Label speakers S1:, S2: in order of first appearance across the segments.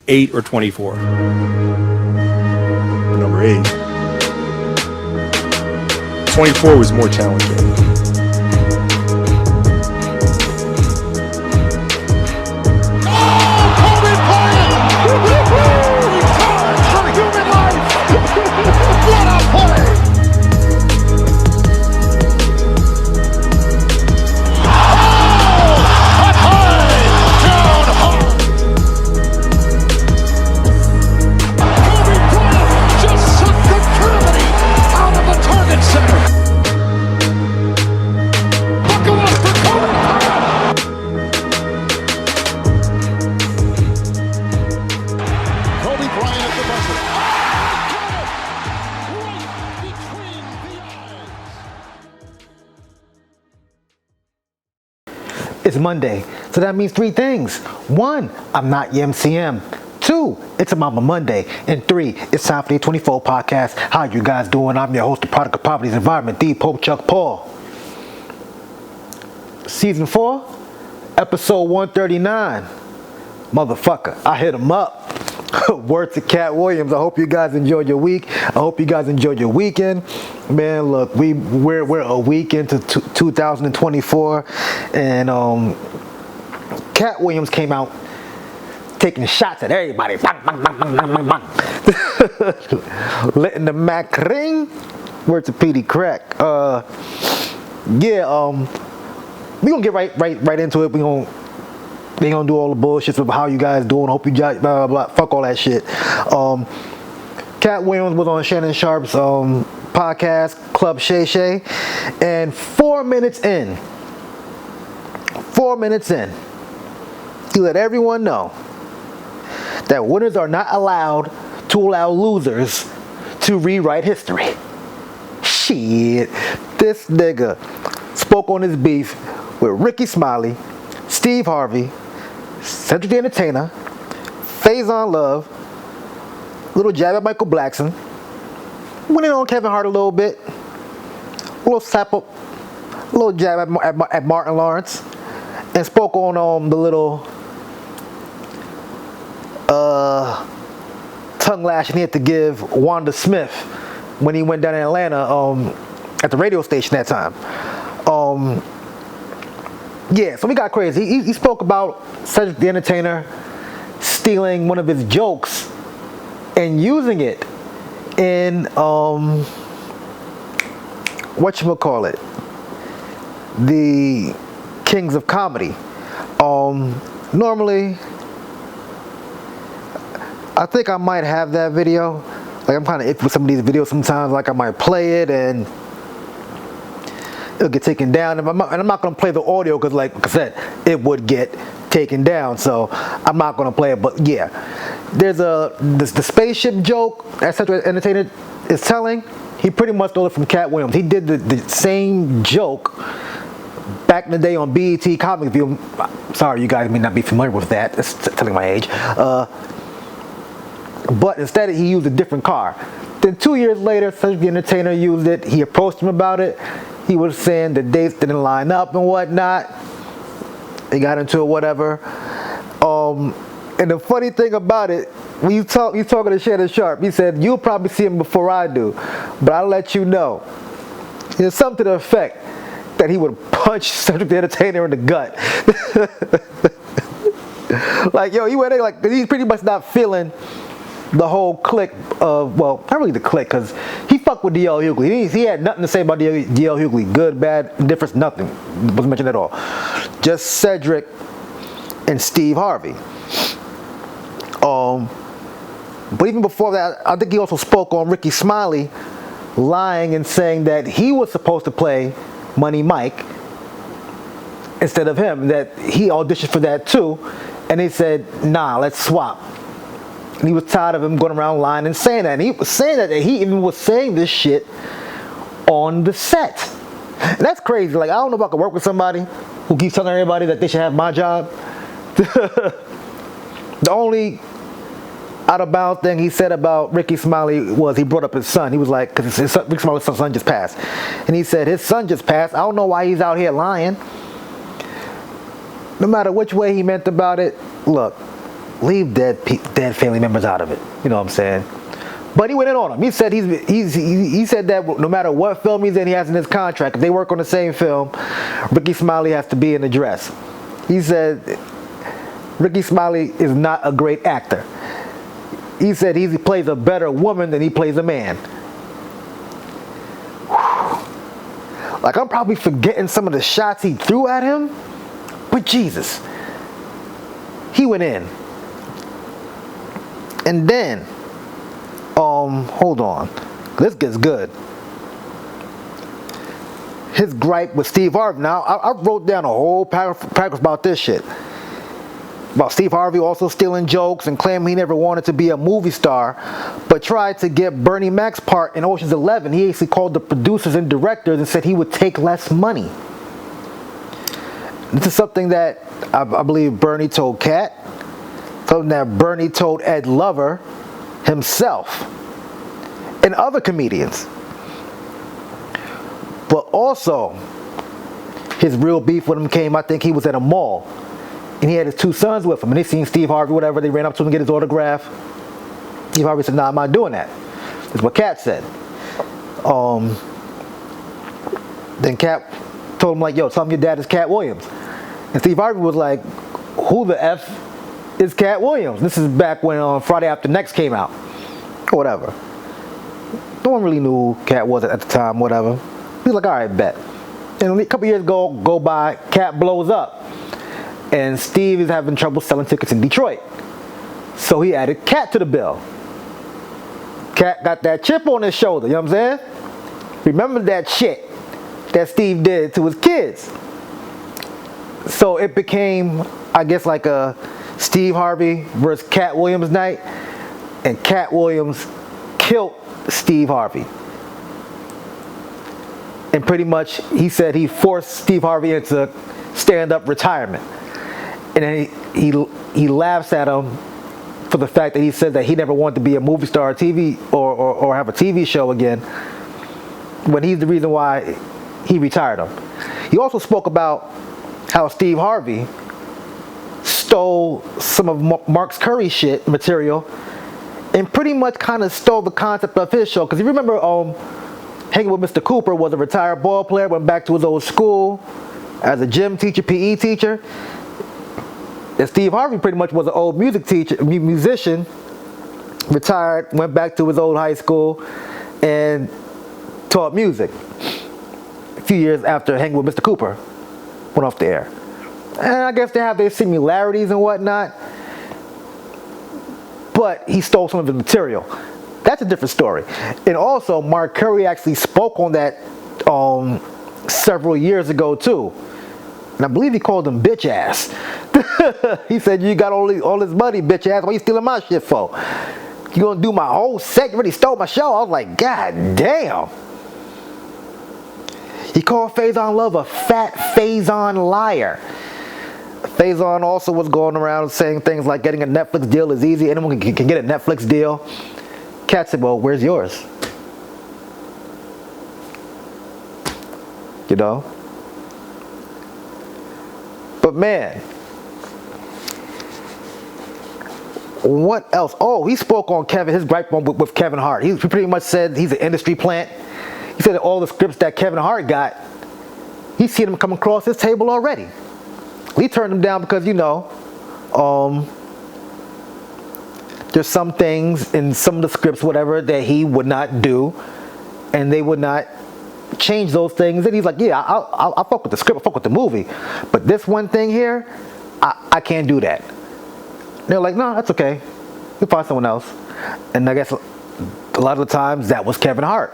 S1: 8 or 24?
S2: Number 8. 24 was more challenging.
S3: It's Monday, so that means 3 things. 1, I'm not your MCM. 2, it's a Mama Monday. And 3, it's time for the 24 podcast. How you guys doing? I'm your host, the product of poverty's environment, the Pope Chuck Paul. Season 4, episode 139. Motherfucker, I hit him up. Word to Katt Williams. I hope you guys enjoyed your week. I hope you guys enjoyed your weekend. Man, look, we're a week into 2024, and Katt Williams came out taking shots at everybody. Bang, bang, bang, bang, bang, bang, bang. Letting the Mac ring. Word to PD Crack. We gonna get right into it. We ain't gonna do all the bullshit about how you guys doing. Hope you guys blah blah blah. Fuck all that shit. Katt Williams was on Shannon Sharpe's podcast, Club Shay Shay, and 4 minutes in, he let everyone know that winners are not allowed to allow losers to rewrite history. Shit, this nigga spoke on his beef with Ricky Smiley, Steve Harvey, Cedric The Entertainer, Faizon Love, little jab at Michael Blackson, went in on Kevin Hart a little bit, a little jab at Martin Lawrence, and spoke on the little tongue lashing he had to give Wanda Smith when he went down in Atlanta at the radio station that time. Yeah, so we got crazy. He spoke about Cedric The Entertainer stealing one of his jokes and using it in whatchamacallit, the Kings of Comedy. Normally, I think I might have that video. Like, I'm kind of iffy with some of these videos sometimes. Like, I might play it and it'll get taken down, and I'm not going to play the audio because, like I said, it would get taken down, so I'm not going to play it. But yeah, there's the spaceship joke that Cedric The Entertainer is telling. He pretty much stole it from Katt Williams. He did the same joke back in the day on BET Comic View. Sorry, you guys may not be familiar with that. It's telling my age. But instead, he used a different car. Then 2 years later, Cedric The Entertainer used it. He approached him about it. He was saying the dates didn't line up and whatnot. They got into it, whatever. And the funny thing about it, when he's talking to Shannon Sharpe, he said, "You'll probably see him before I do, but I'll let you know." There's something to the effect that he would punch Cedric The Entertainer in the gut. Like, yo, he went there, like, he's pretty much not feeling the whole clique of, well, not really the clique, because he fucked with D.L. Hughley. He had nothing to say about D.L. Hughley. Good, bad, indifference, nothing. Wasn't mentioned at all. Just Cedric and Steve Harvey. But even before that, I think he also spoke on Ricky Smiley lying and saying that he was supposed to play Money Mike instead of him, that he auditioned for that too, and he said, "Nah, let's swap." And he was tired of him going around lying and saying that. And he was saying that he even was saying this shit on the set. And that's crazy. Like, I don't know if I could work with somebody who keeps telling everybody that they should have my job. The only out of bounds thing he said about Ricky Smiley was he brought up his son. He was like, because Ricky Smiley's son just passed. And he said, his son just passed. I don't know why he's out here lying. No matter which way he meant about it, look, leave dead family members out of it. You know what I'm saying? But he went in on him. He said he said that no matter what film he's in, he has in his contract, if they work on the same film, Ricky Smiley has to be in the dress. He said Ricky Smiley is not a great actor. He said he plays a better woman than he plays a man. Like, I'm probably forgetting some of the shots he threw at him, but Jesus, he went in. And then, hold on, this gets good. His gripe with Steve Harvey. Now, I wrote down a whole paragraph about this shit. About Steve Harvey also stealing jokes and claiming he never wanted to be a movie star, but tried to get Bernie Mac's part in Ocean's 11. He actually called the producers and directors and said he would take less money. This is something that I believe Bernie told Katt, something that Bernie told Ed Lover himself, and other comedians. But also, his real beef with him came, I think he was at a mall, and he had his two sons with him, and they seen Steve Harvey, whatever, they ran up to him to get his autograph. Steve Harvey said, nah, I'm not doing that. That's what Katt said. Then Katt told him, like, yo, tell him your dad is Katt Williams. And Steve Harvey was like, who the F is Katt Williams? This is back when Friday After Next came out, or whatever. No one really knew who Katt was at the time, whatever. He was like, all right, bet. And a couple years go by, Katt blows up. And Steve is having trouble selling tickets in Detroit. So he added Katt to the bill. Katt got that chip on his shoulder, you know what I'm saying? Remember that shit that Steve did to his kids. So it became, I guess, like a Steve Harvey versus Katt Williams night. And Katt Williams killed Steve Harvey. And pretty much, he said he forced Steve Harvey into stand-up retirement. And then he laughs at him for the fact that he said that he never wanted to be a movie star or TV or have a TV show again, when he's the reason why he retired him. He also spoke about how Steve Harvey stole some of Mark's Curry shit material and pretty much kind of stole the concept of his show. Because you remember Hanging with Mr. Cooper was a retired ball player, went back to his old school as a gym teacher, PE teacher. And Steve Harvey pretty much was an old musician, retired, went back to his old high school, and taught music. A few years after Hanging with Mr. Cooper went off the air. And I guess they have their similarities and whatnot, but he stole some of the material. That's a different story. And also, Mark Curry actually spoke on that several years ago too. And I believe he called him bitch ass. He said, you got all this money, bitch ass. What are you stealing my shit for? You gonna do my whole set? You already stole my show. I was like, God damn. He called Faizon Love a fat Faizon liar. Faizon also was going around saying things like getting a Netflix deal is easy. Anyone can get a Netflix deal. Katt said, well, where's yours? You know? But man, what else? Oh, he spoke on his gripe with Kevin Hart. He pretty much said he's an industry plant. He said that all the scripts that Kevin Hart got, he's seen them come across his table already. He turned them down because, you know, there's some things in some of the scripts, whatever, that he would not do, and they would not change those things. And he's like, yeah, I'll fuck with the script, I'll fuck with the movie, but this one thing here, I can't do that. And they're like, no, that's okay, we'll find someone else. And I guess a lot of the times that was Kevin Hart.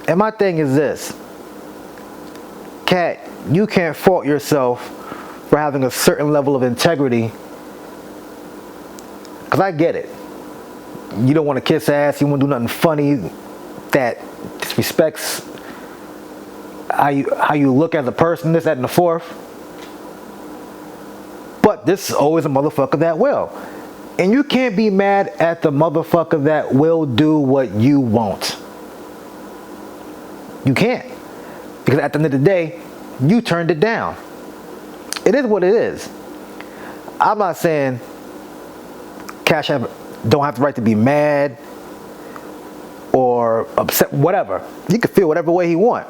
S3: And my thing is this, Katt, you can't fault yourself for having a certain level of integrity, because I get it. You don't want to kiss ass, you want to do nothing funny that disrespects how you look as a person, this, that, and the fourth. But this is always a motherfucker that will. And you can't be mad at the motherfucker that will do what you want. You can't. Because at the end of the day, you turned it down. It is what it is. I'm not saying Cash don't have the right to be mad or upset, whatever. He can feel whatever way he want.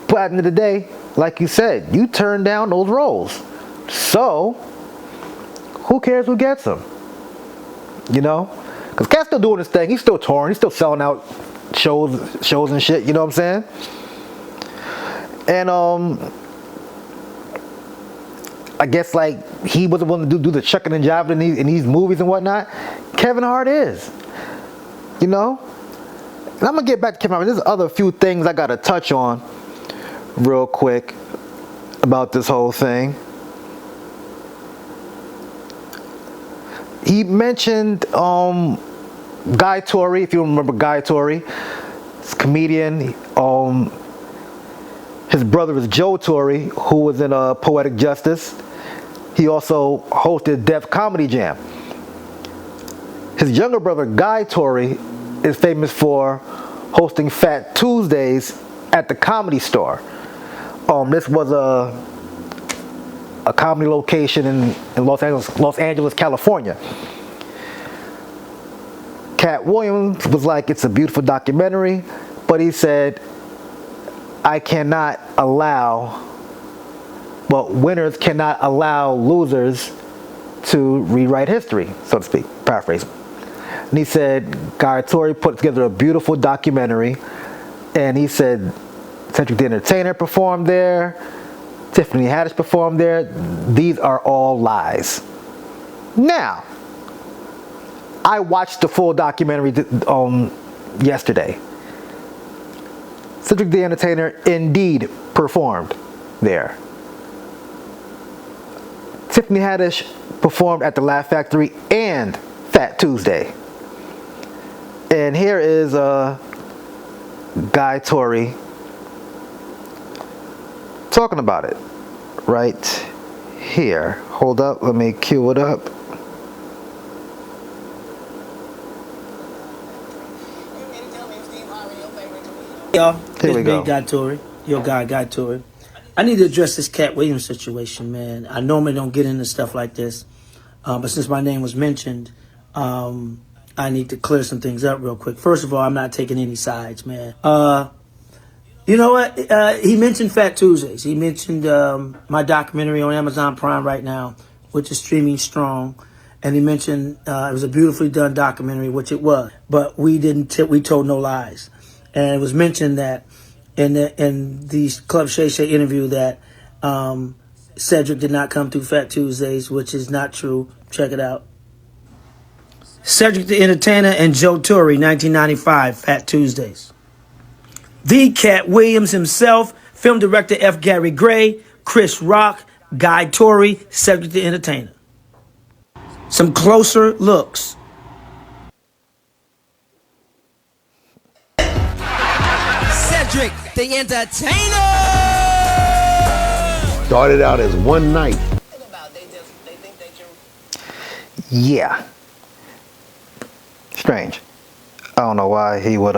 S3: But at the end of the day, like you said, you turn down those roles. So, who cares who gets them? You know? Because Cat's still doing his thing. He's still touring. He's still selling out shows and shit. You know what I'm saying? And, I guess like he wasn't willing to do the chucking and jiving in these movies and whatnot. Kevin Hart is. You know? And I'm going to get back to Kevin Hart. There's other few things I got to touch on real quick about this whole thing. He mentioned Guy Torry, if you remember Guy Torry. He's a comedian. His brother is Joe Torry, who was in Poetic Justice. He also hosted Def Comedy Jam. His younger brother, Guy Torry, is famous for hosting Fat Tuesdays at the Comedy Store. This was a comedy location in Los Angeles, California. Katt Williams was like, it's a beautiful documentary, but he said, I cannot allow, well, winners cannot allow losers to rewrite history, so to speak, paraphrasing. And he said, Guy Torry put together a beautiful documentary, and he said, Cedric The Entertainer performed there, Tiffany Haddish performed there. These are all lies. Now, I watched the full documentary yesterday. Cedric The Entertainer indeed performed there. Tiffany Haddish performed at the Laugh Factory and Fat Tuesday. And here is Guy Torry talking about it right here. Hold up, let me cue it up.
S1: Y'all,
S3: Here we go.
S1: Guy Torry, your guy, Guy Torry. I need to address this Katt Williams situation, man. I normally don't get into stuff like this, but since my name was mentioned, I need to clear some things up real quick. First of all, I'm not taking any sides, man. You know what? He mentioned Fat Tuesdays. He mentioned my documentary on Amazon Prime right now, which is streaming strong. And he mentioned it was a beautifully done documentary, which it was. But we told no lies. And it was mentioned that in the Club Shay Shay interview that Cedric did not come through Fat Tuesdays, which is not true. Check it out. Cedric The Entertainer and Joe Torry, 1995, Fat Tuesdays. The Katt Williams himself, film director F. Gary Gray, Chris Rock, Guy Torry, Cedric The Entertainer. Some closer looks.
S4: Cedric The Entertainer!
S5: Started out as one night.
S3: Yeah. Strange. I don't know why he would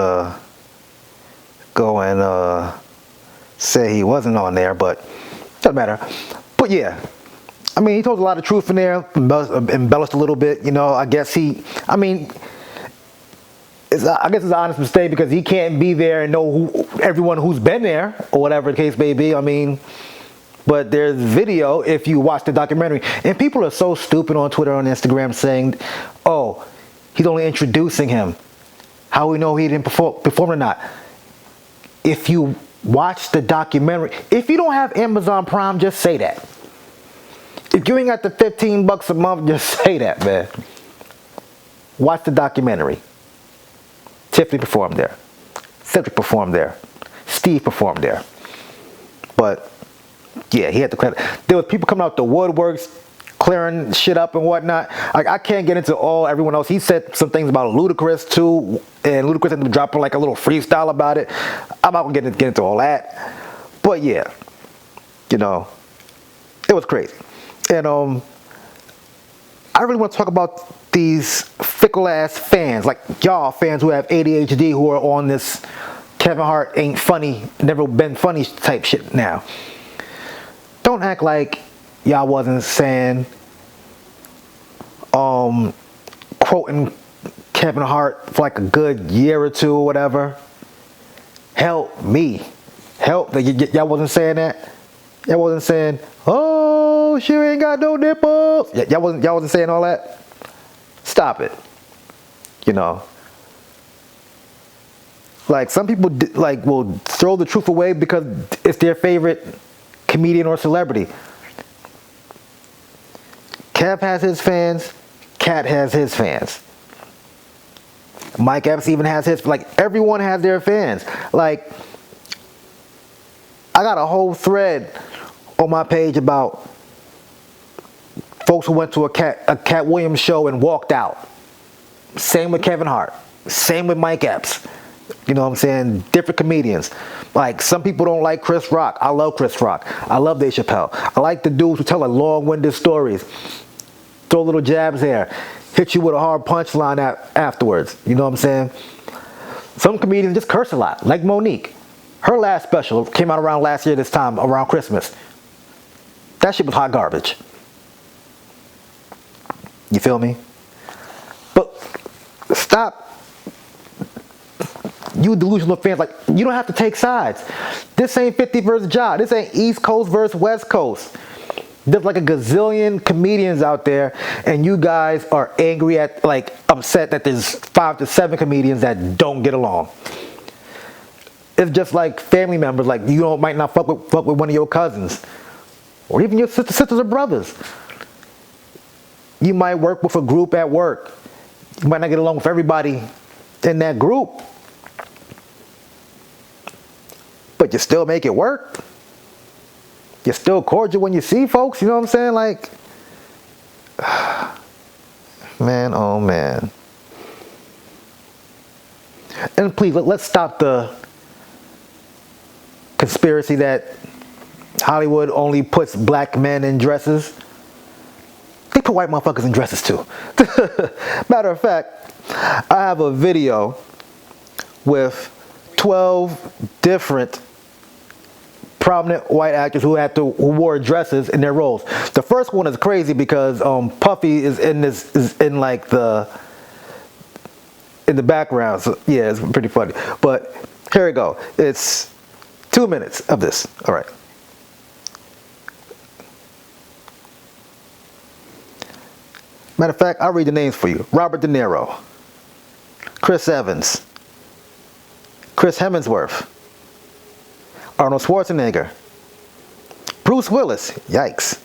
S3: go and say he wasn't on there, but doesn't matter. But yeah, I mean, he told a lot of truth in there, embellished a little bit. You know, I guess it's an honest mistake because he can't be there and know everyone who's been there or whatever the case may be. I mean, but there's video if you watch the documentary, and people are so stupid on Twitter and Instagram saying, "Oh, he's only introducing him. How we know he didn't perform or not?" If you watch the documentary, if you don't have Amazon Prime, just say that. If you ain't got the $15 a month, just say that, man. Watch the documentary. Tiffany performed there. Cedric performed there. Steve performed there. But yeah, he had the credit. There was people coming out the woodworks, clearing shit up and whatnot. I can't get into everyone else. He said some things about Ludacris too, and Ludacris ended up dropping like a little freestyle about it. I'm not gonna get into all that, but yeah, you know, it was crazy. And I really want to talk about these fickle ass fans, like y'all fans who have ADHD, who are on this Kevin Hart ain't funny, never been funny type shit now. Don't act like y'all wasn't saying, quote quoting Kevin Hart for like a good year or two or whatever. Help me. Help. Y'all wasn't saying that? Y'all wasn't saying, oh, she ain't got no nipples. Y'all wasn't saying all that? Stop it. You know. Like, some people like will throw the truth away because it's their favorite comedian or celebrity. Kev has his fans. Katt has his fans. Mike Epps even has his, like, everyone has their fans. Like, I got a whole thread on my page about folks who went to a Katt Williams show and walked out. Same with Kevin Hart. Same with Mike Epps. You know what I'm saying? Different comedians. Like, some people don't like Chris Rock. I love Chris Rock. I love Dave Chappelle. I like the dudes who tell like long-winded stories. Throw little jabs there. Hit you with a hard punchline afterwards. You know what I'm saying? Some comedians just curse a lot. Like Monique. Her last special came out around last year this time, around Christmas. That shit was hot garbage. You feel me? But stop. You delusional fans, like, you don't have to take sides. This ain't 50 versus Ja. This ain't East Coast versus West Coast. There's like a gazillion comedians out there, and you guys are angry at, like, upset that there's 5 to 7 comedians that don't get along. It's just like family members, like, you might not fuck with one of your cousins, or even your sisters or brothers. You might work with a group at work. You might not get along with everybody in that group, but you still make it work. You're still cordial when you see folks, you know what I'm saying? Like, man, oh man. And please, let's stop the conspiracy that Hollywood only puts black men in dresses. They put white motherfuckers in dresses too. Matter of fact, I have a video with 12 different prominent white actors who wore dresses in their roles. The first one is crazy because Puffy is in the background. So yeah, it's pretty funny. But here we go. It's 2 minutes of this. All right. Matter of fact, I'll read the names for you. Robert De Niro, Chris Evans, Chris Hemsworth, Arnold Schwarzenegger, Bruce Willis, yikes,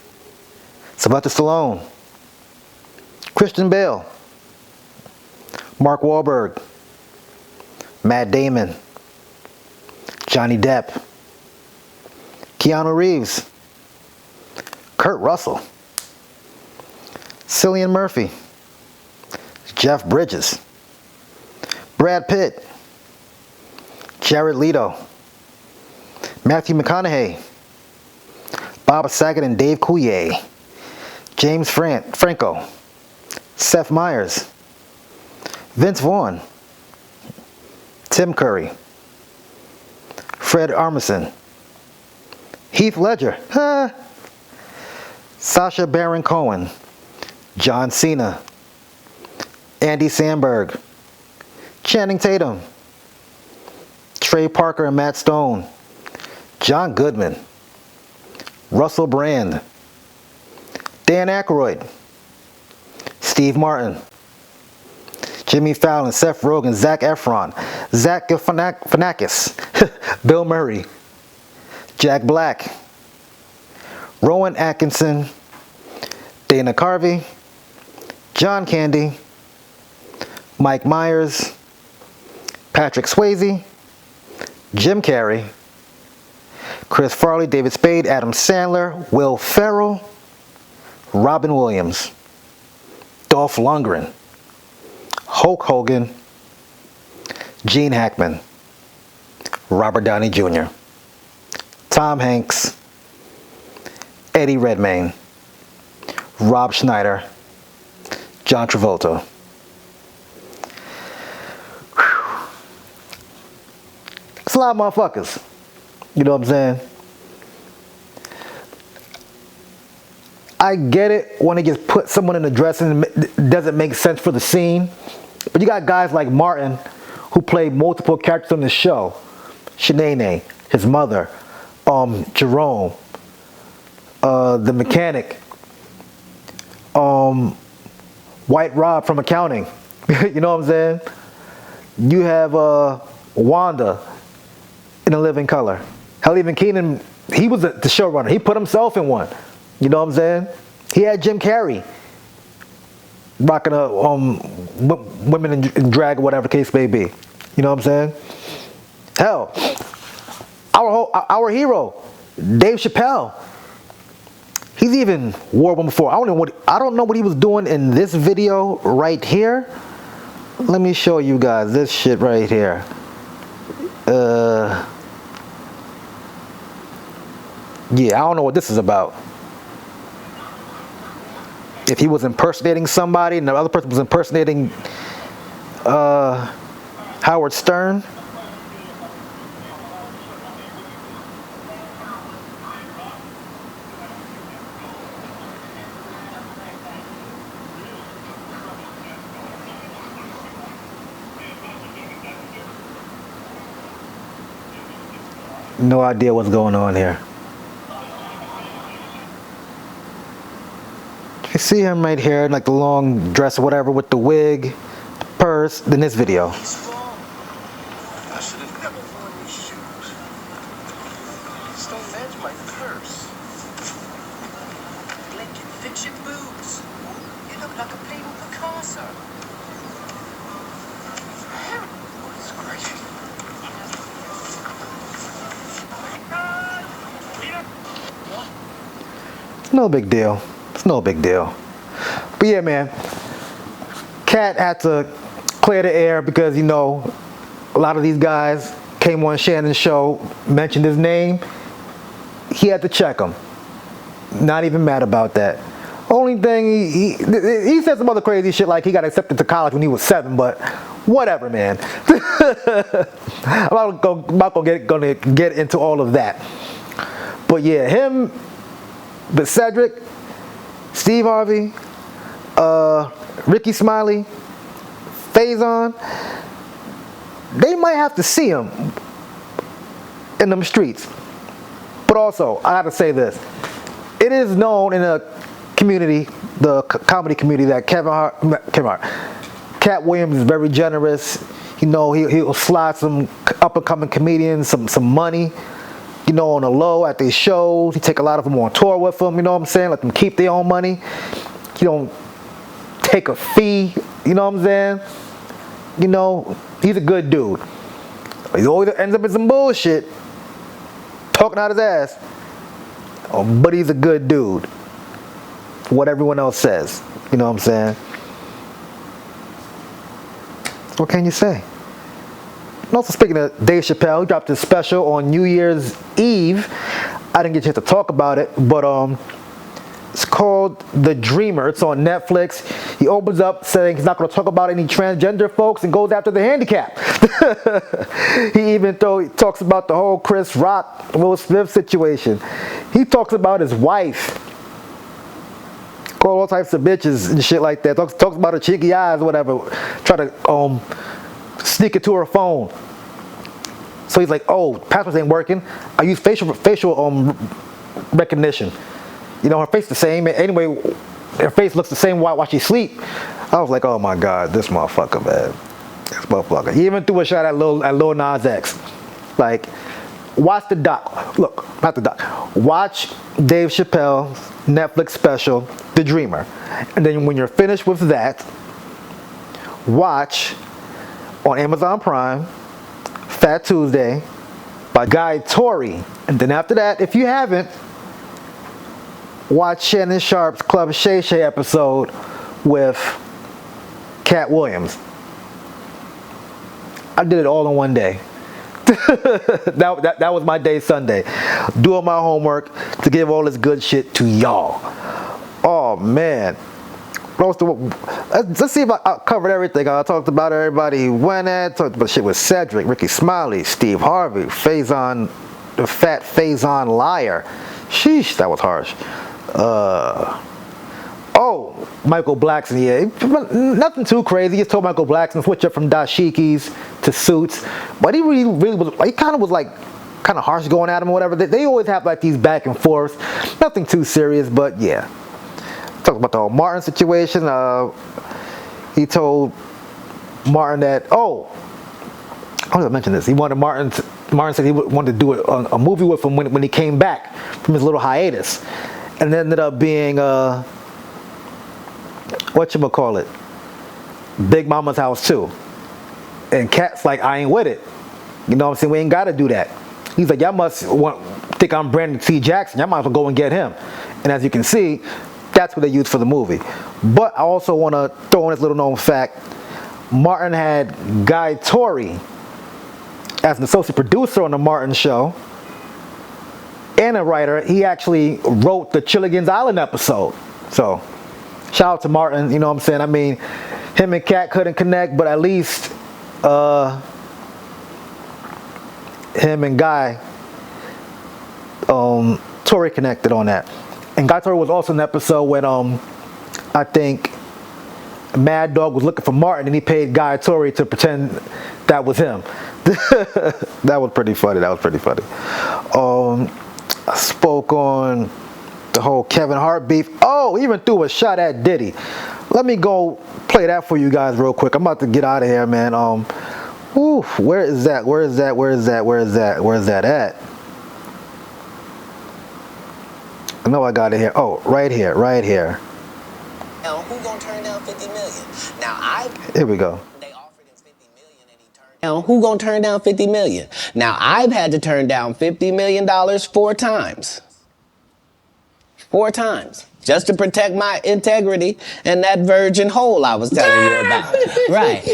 S3: Sylvester Stallone, Christian Bale, Mark Wahlberg, Matt Damon, Johnny Depp, Keanu Reeves, Kurt Russell, Cillian Murphy, Jeff Bridges, Brad Pitt, Jared Leto, Matthew McConaughey, Bob Saget and Dave Coulier, James Franco, Seth Meyers, Vince Vaughn, Tim Curry, Fred Armisen, Heath Ledger, Sacha Baron Cohen, John Cena, Andy Samberg, Channing Tatum, Trey Parker and Matt Stone, John Goodman, Russell Brand, Dan Aykroyd, Steve Martin, Jimmy Fallon, Seth Rogen, Zac Efron, Zach Galifianakis, Bill Murray, Jack Black, Rowan Atkinson, Dana Carvey, John Candy, Mike Myers, Patrick Swayze, Jim Carrey, Chris Farley, David Spade, Adam Sandler, Will Ferrell, Robin Williams, Dolph Lundgren, Hulk Hogan, Gene Hackman, Robert Downey Jr., Tom Hanks, Eddie Redmayne, Rob Schneider, John Travolta. It's a lot of motherfuckers. You know what I'm saying? I get it when they just put someone in a dress and it doesn't make sense for the scene. But you got guys like Martin who played multiple characters on the show. Shanae, his mother, Jerome, the mechanic, White Rob from accounting. You know what I'm saying? You have Wanda in A Living Color. Hell, even Keenan, he was the showrunner. He put himself in one. You know what I'm saying? He had Jim Carrey rocking women in drag or whatever the case may be. You know what I'm saying? Hell, our hero, Dave Chappelle. He's even wore one before. I don't know what he was doing in this video right here. Let me show you guys this shit right here. Yeah, I don't know what this is about. If he was impersonating somebody and the other person was impersonating Howard Stern. No idea what's going on here. You see him right here in like the long dress or whatever with the wig, the purse, in this video.
S6: He's wrong. I should have never worn these shoes. These don't match my purse. Blinking, fix your boobs. You look like a Pablo Picasso. Goodness gracious.
S3: It's no big deal. It's no big deal. But yeah, man, Katt had to clear the air because, you know, a lot of these guys came on Shannon's show, mentioned his name. He had to check him. Not even mad about that. Only thing, he said some other crazy shit like he got accepted to college when he was 7, but whatever, man. I'm not gonna get into all of that. But yeah, him, but Cedric, Steve Harvey, Ricky Smiley, Faizon, they might have to see him in them streets. But also, I have to say this. It is known in the community, the comedy community, that Katt Williams is very generous. You know, he'll slide some up-and-coming comedians some money, you know, on the low at these shows. He take a lot of them on tour with him, you know what I'm saying? Let them keep their own money. He don't take a fee, you know what I'm saying? You know, he's a good dude. He always ends up in some bullshit, talking out his ass. But he's a good dude. What everyone else says, you know what I'm saying? What can you say? And also, speaking of Dave Chappelle, he dropped his special on New Year's Eve. I didn't get a chance to talk about it, but it's called The Dreamer. It's on Netflix. He opens up saying he's not going to talk about any transgender folks and goes after the handicap. He even talks about the whole Chris Rock, Will Smith situation. He talks about his wife. Call all types of bitches and shit like that. Talks about her cheeky eyes or whatever. Try to sneak it to her phone. So he's like, oh, passwords ain't working. I use facial recognition. You know, her face the same. Anyway, her face looks the same while she sleep. I was like, oh my God, this motherfucker, man. This motherfucker. He even threw a shot at Lil Nas X. Like, watch the doc. Look, not the doc. Watch Dave Chappelle's Netflix special, The Dreamer. And then when you're finished with that, watch on Amazon Prime, Fat Tuesday by Guy Tori. And then after that, if you haven't, watch Shannon Sharpe's Club Shay Shay episode with Katt Williams. I did it all in one day. that was my day Sunday. Doing my homework to give all this good shit to y'all. Oh man. Let's see if I covered everything. I talked about everybody who went at, talked about shit with Cedric, Ricky Smiley, Steve Harvey, Faizon, the fat Faizon liar. Sheesh, that was harsh. Oh, Michael Blackson, yeah. Nothing too crazy. He just told Michael Blackson switch up from dashikis to suits. But he really was, he kind of was like, kind of harsh going at him or whatever. They always have like these back and forths. Nothing too serious, but yeah. Talk about the whole Martin situation. He told Martin that, how did I mention this? He wanted Martin said he wanted to do a movie with him when he came back from his little hiatus. And it ended up being, whatchamacallit, Big Mama's House 2. And Katt's like, I ain't with it. You know what I'm saying? We ain't got to do that. He's like, y'all must think I'm Brandon T. Jackson. Y'all might as well go and get him. And as you can see, that's what they used for the movie. But I also want to throw in this little known fact. Martin had Guy Torry as an associate producer on the Martin show. And a writer. He actually wrote the Chilligan's Island episode. So, shout out to Martin. You know what I'm saying? I mean, him and Katt couldn't connect, but at least him and Guy Torry connected on that. And Guy Torry was also in the episode when I think Mad Dog was looking for Martin and he paid Guy Torry to pretend that was him. That was pretty funny. I spoke on the whole Kevin Hart beef. Oh, he even threw a shot at Diddy. Let me go play that for you guys real quick. I'm about to get out of here, man. Where is that at? I know I got it here. Oh, right here.
S4: Now, who gonna turn down 50 million? Now,
S3: Here we go.
S4: they offered him 50 million and he turned down. Who gonna turn down 50 million? Now, I've had to turn down $50 million 4 times. 4 times. Just to protect my integrity and that virgin hole I was telling you about. Right.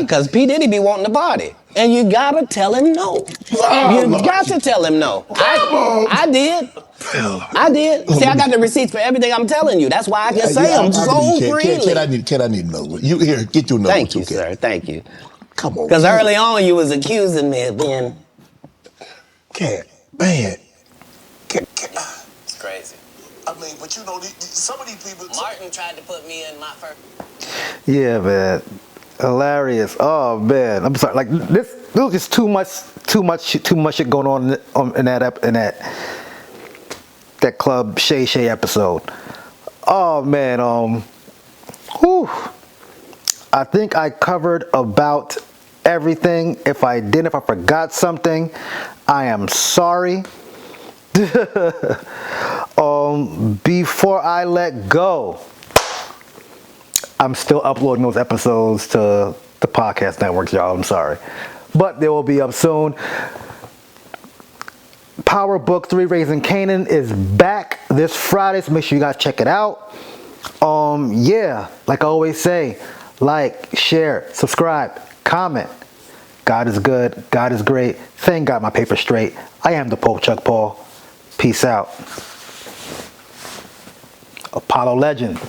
S4: Because P. Diddy be wanting to party. And you gotta tell him no. You got to tell him no. I did. I did. See, I got the receipts for everything I'm telling you. That's why I can say them so freely.
S5: Ken, I need another one. You here? Get you another one
S4: Thank
S5: too,
S4: you,
S5: Ken.
S4: sir. Thank you.
S5: Come on.
S4: Because early on you was accusing me of being...
S5: Ken, man. Ken.
S4: It's crazy.
S6: I mean, but you know, some of these people.
S4: Martin tried to put me in my first...
S3: Yeah, man. Hilarious. Oh man, I'm sorry. Like this was just too much shit going on in that Club Shay Shay episode. Oh man, I think I covered about everything. If I forgot something, I am sorry. Before I let go, I'm still uploading those episodes to the podcast networks, y'all. I'm sorry. But they will be up soon. Power Book 3 Raising Canaan is back this Friday, so make sure you guys check it out. Yeah, like I always say, like, share, subscribe, comment. God is good. God is great. Thank God my paper's straight. I am the Pope Chuck Paul. Peace out. Apollo Legend.